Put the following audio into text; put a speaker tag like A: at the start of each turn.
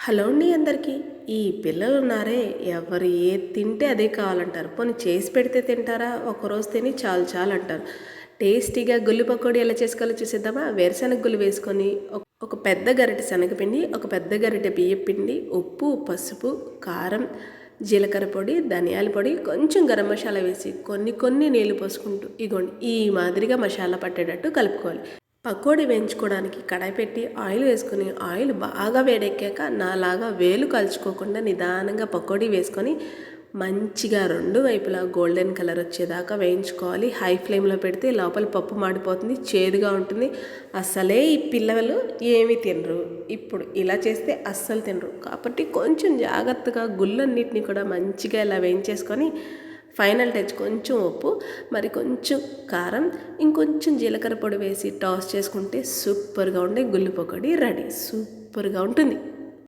A: Hello అండి అందరికీ. ఈ పిల్లలు ఉన్నారే, ఎవరు ఏది తింటే అదే కావాలంటారు. పోనీ చేసి పెడితే తింటారా? ఒకరోజు తిని చాలు చాలు అంటారు. టేస్టీగా గుల్లి పకోడీ ఎలా చేసుకోవాలో చూసేద్దామా? వేరుశనగ గుళ్ళు వేసుకొని ఒక పెద్ద గరిటె శనగపిండి, ఒక పెద్ద గరిటె బియ్యం పిండి, ఉప్పు, పసుపు, కారం, జీలకర్ర పొడి, ధనియాల పొడి, కొంచెం గరం మసాలా వేసి కొన్ని కొన్ని నీళ్లు పోసుకుంటూ ఇగోండి ఈ మాదిరిగా మసాలా పట్టేటట్టు కలుపుకోవాలి. పకోడీ వేయించుకోవడానికి కడాయి పెట్టి ఆయిల్ వేసుకొని ఆయిల్ బాగా వేడెక్కాక నాలాగా వేలు కలుచుకోకుండా నిదానంగా పకోడీ వేసుకొని మంచిగా రెండు వైపులా గోల్డెన్ కలర్ వచ్చేదాకా వేయించుకోవాలి. హై ఫ్లేమ్లో పెడితే లోపల పప్పు మాడిపోతుంది, చేదుగా ఉంటుంది. అస్సలే ఈ పిల్లలు ఏమీ తినరు. ఇప్పుడు ఇలా చేస్తే అస్సలు తినరు. కాబట్టి కొంచెం జాగ్రత్తగా గుళ్ళన్నిటిని కూడా మంచిగా ఇలా వేయించేసుకొని ఫైనల్ టచ్ కొంచెం ఉప్పు, మరి కొంచెం కారం, ఇంకొంచెం జీలకర్ర పొడి వేసి టాస్ చేసుకుంటే సూపర్గా ఉండే గుళ్ళు పకోడీ రెడీ. సూపర్గా ఉంటుంది.